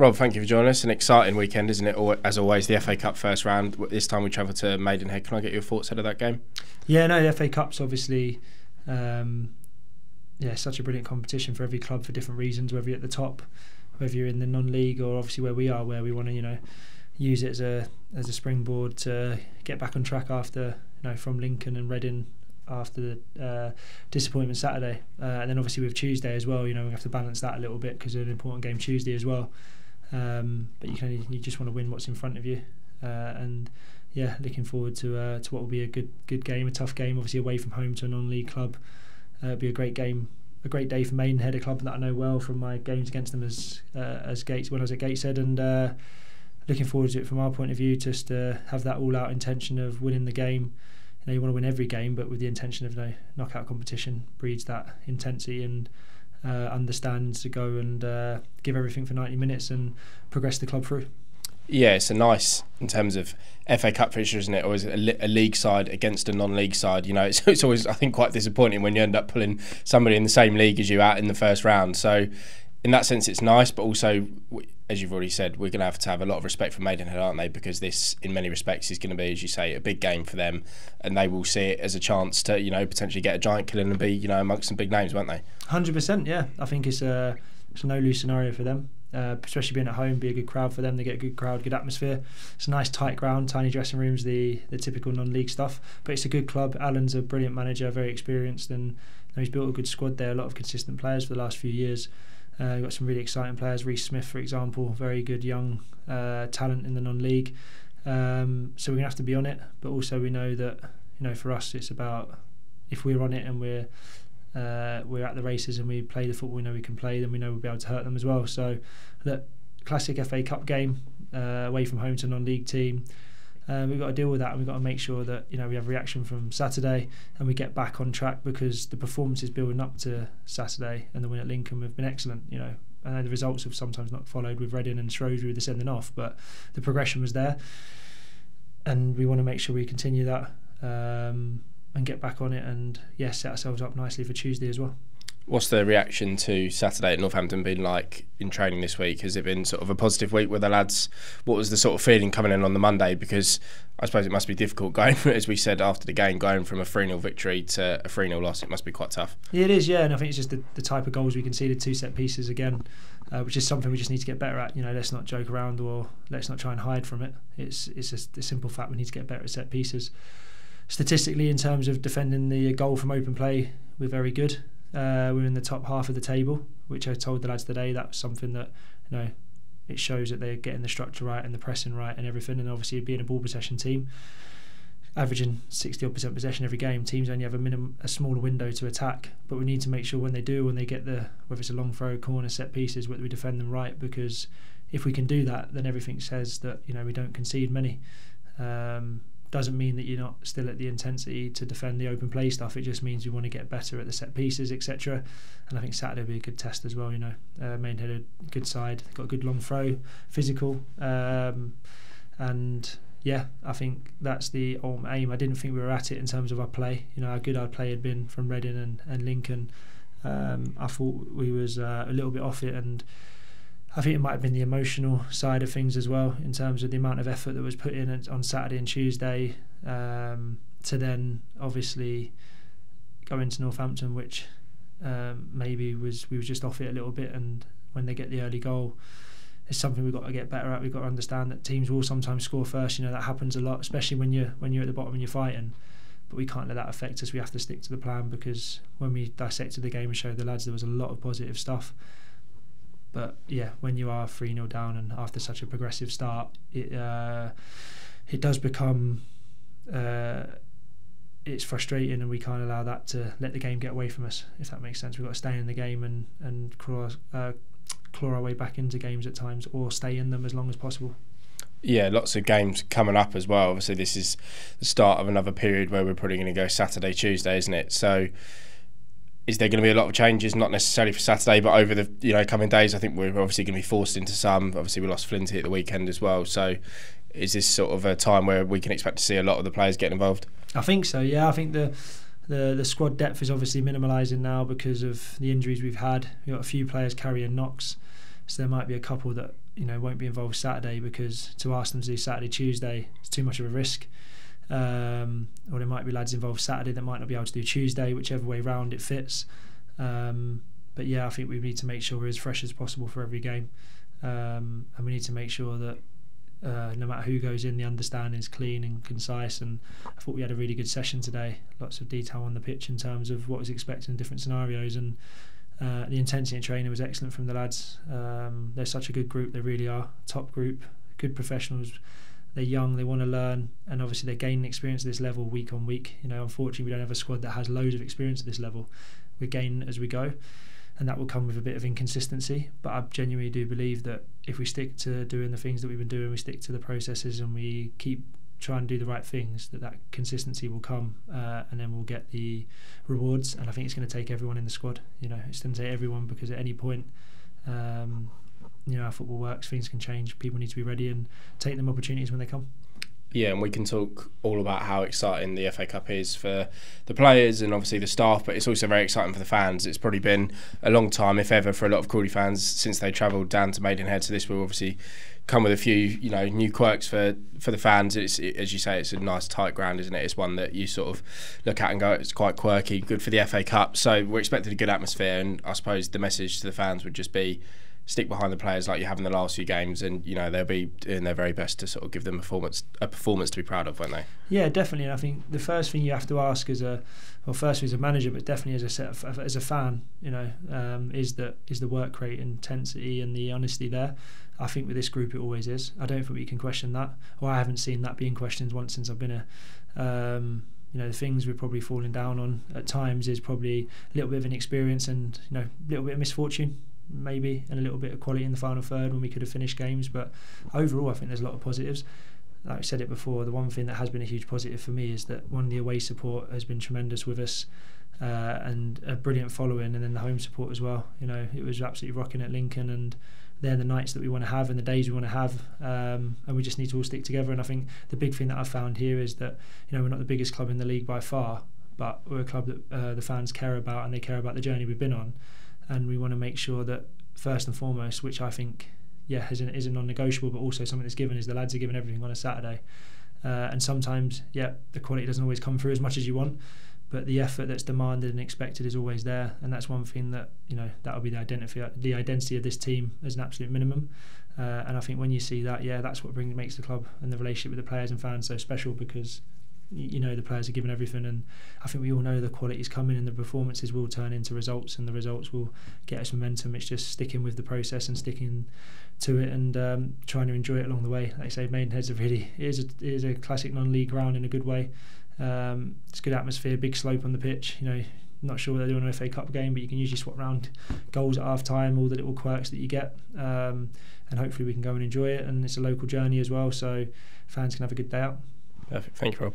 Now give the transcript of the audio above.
Rob, thank you for joining us. An exciting weekend, isn't it? As always, the FA Cup first round. This time we travel to Maidenhead. Can I get your thoughts ahead of that game? Yeah, no, the FA Cup's obviously such a brilliant competition for every club for different reasons, whether you're at the top, whether you're in the non-league, or obviously where we are, where we want to, use it as a springboard to get back on track after, from Lincoln and Reading after the disappointment Saturday, and then obviously with Tuesday as well. We have to balance that a little bit because it's an important game Tuesday as well. But you just want to win what's in front of you, and looking forward to what will be a good game, a tough game, obviously away from home to a non-league club. It'll be a great game, a great day for Maidenhead, a club that I know well from my games against them as Gates when I was at Gateshead, and looking forward to it from our point of view, just to have that all-out intention of winning the game. You want to win every game, but with the intention of knockout competition breeds that intensity and understands to go and give everything for 90 minutes and progress the club through. Yeah, it's a nice, in terms of FA Cup fixture, isn't it? Always a league side against a non-league side. It's always, I think, quite disappointing when you end up pulling somebody in the same league as you out in the first round. So in that sense, it's nice, but also, as you've already said, we're going to have a lot of respect for Maidenhead, aren't they? Because this, in many respects, is going to be, as you say, a big game for them, and they will see it as a chance to, potentially get a giant killing and be, amongst some big names, won't they? 100%, yeah. I think it's a no-lose scenario for them, especially being at home, be a good crowd for them. They get a good crowd, good atmosphere. It's a nice tight ground, tiny dressing rooms, the typical non-league stuff. But it's a good club. Alan's a brilliant manager, very experienced, and he's built a good squad there. A lot of consistent players for the last few years. We've got some really exciting players. Reece Smith, for example, very good young talent in the non-league. So we're gonna have to be on it, but also we know that for us it's about, if we're on it and we're at the races and we play the football we know we can play, then we know we'll be able to hurt them as well. So that classic FA Cup game away from home to a non-league team. We've got to deal with that, and we've got to make sure that we have reaction from Saturday and we get back on track, because the performances building up to Saturday and the win at Lincoln have been excellent. I know the results have sometimes not followed with Reading and Shrewsbury with the sending off, but the progression was there, and we want to make sure we continue that and get back on it, and set ourselves up nicely for Tuesday as well. What's the reaction to Saturday at Northampton been like in training this week? Has it been sort of a positive week with the lads? What was the sort of feeling coming in on the Monday? Because I suppose it must be difficult going, as we said after the game, going from a 3-0 victory to a 3-0 loss. It must be quite tough. Yeah, it is, yeah, and I think it's just the type of goals we conceded, 2 set pieces again, which is something we just need to get better at. Let's not joke around, or let's not try and hide from it. It's just a simple fact, we need to get better at set pieces. Statistically, in terms of defending the goal from open play, we're very good. We're in the top half of the table, which I told the lads today. That was something that it shows that they're getting the structure right and the pressing right and everything. And obviously, being a ball possession team, averaging 60% possession every game, teams only have a smaller window to attack. But we need to make sure when they get whether it's a long throw, corner, set pieces, whether we defend them right, because if we can do that, then everything says that we don't concede many. Doesn't mean that you're not still at the intensity to defend the open play stuff. It just means we want to get better at the set pieces, etc. And I think Saturday will be a good test as well. Maidenhead a good side, got a good long throw, physical, and I think that's the ultimate aim. I didn't think we were at it in terms of our play. How good our play had been from Reading and Lincoln. I thought we was a little bit off it, and I think it might have been the emotional side of things as well, in terms of the amount of effort that was put in on Saturday and Tuesday, to then obviously go into Northampton, which maybe we was just off it a little bit. And when they get the early goal, it's something we've got to get better at. We've got to understand that teams will sometimes score first. That happens a lot, especially when you're at the bottom and you're fighting. But we can't let that affect us. We have to stick to the plan, because when we dissected the game and showed the lads, there was a lot of positive stuff. But when you are 3-0 down and after such a progressive start, it does become it's frustrating, and we can't allow that to let the game get away from us, if that makes sense. We've got to stay in the game and claw our way back into games at times, or stay in them as long as possible. Yeah, lots of games coming up as well. Obviously, this is the start of another period where we're probably going to go Saturday, Tuesday, isn't it? So is there going to be a lot of changes, not necessarily for Saturday, but over the coming days? I think we're obviously going to be forced into some. Obviously, we lost Flinty at the weekend as well. So is this sort of a time where we can expect to see a lot of the players getting involved? I think so, yeah. I think the squad depth is obviously minimalising now because of the injuries we've had. We've got a few players carrying knocks, so there might be a couple that won't be involved Saturday, because to ask them to do Saturday, Tuesday, it's too much of a risk. Or there might be lads involved Saturday that might not be able to do Tuesday, whichever way round it fits. But yeah, I think we need to make sure we're as fresh as possible for every game, and we need to make sure that no matter who goes in, the understanding is clean and concise. And I thought we had a really good session today, lots of detail on the pitch in terms of what was expected in different scenarios, and the intensity in training was excellent from the lads. They're such a good group, they really are, top group, good professionals. They're young, they want to learn, and obviously they're gaining experience at this level week on week. Unfortunately we don't have a squad that has loads of experience at this level. We're gaining as we go, and that will come with a bit of inconsistency. But I genuinely do believe that if we stick to doing the things that we've been doing, we stick to the processes, and we keep trying to do the right things, that consistency will come, and then we'll get the rewards. And I think it's going to take everyone in the squad. It's going to take everyone, because at any point, how football works, things can change. People need to be ready and take them opportunities when they come. Yeah, and we can talk all about how exciting the FA Cup is for the players and obviously the staff, but it's also very exciting for the fans. It's probably been a long time, if ever, for a lot of Crawley fans since they travelled down to Maidenhead. So this will obviously come with a few, new quirks for the fans. As you say, it's a nice tight ground, isn't it? It's one that you sort of look at and go, it's quite quirky, good for the FA Cup. So we're expecting a good atmosphere, and I suppose the message to the fans would just be, stick behind the players like you have in the last few games, and they'll be doing their very best to sort of give them a performance to be proud of, won't they? Yeah, definitely. And I think the first thing you have to ask as a manager, but definitely as a fan, is the work rate, intensity, and the honesty there. I think with this group it always is. I don't think we can question that, or I haven't seen that being questioned once since I've been here. The things we're probably falling down on at times is probably a little bit of inexperience and a little bit of misfortune, maybe, and a little bit of quality in the final third when we could have finished games. But overall I think there's a lot of positives. Like I said it before, the one thing that has been a huge positive for me is that the away support has been tremendous with us, and a brilliant following, and then the home support as well. It was absolutely rocking at Lincoln, and they're the nights that we want to have and the days we want to have, and we just need to all stick together. And I think the big thing that I've found here is that we're not the biggest club in the league by far, but we're a club that the fans care about, and they care about the journey we've been on. And we want to make sure that first and foremost, which I think is a non-negotiable, but also something that's given, is the lads are given everything on a Saturday. And sometimes, the quality doesn't always come through as much as you want, but the effort that's demanded and expected is always there. And that's one thing that that'll be the identity of this team as an absolute minimum. And I think when you see that, that's what makes the club and the relationship with the players and fans so special, because the players are given everything, and I think we all know the quality's coming, and the performances will turn into results, and the results will get us momentum. It's just sticking with the process and sticking to it, and trying to enjoy it along the way. Like I say, Maidenhead's is a classic non-league ground in a good way. It's good atmosphere, big slope on the pitch. Not sure what they're doing in an FA Cup game, but you can usually swap around goals at half time, all the little quirks that you get, and hopefully we can go and enjoy it. And it's a local journey as well, so fans can have a good day out. Perfect. Thank you, Rob.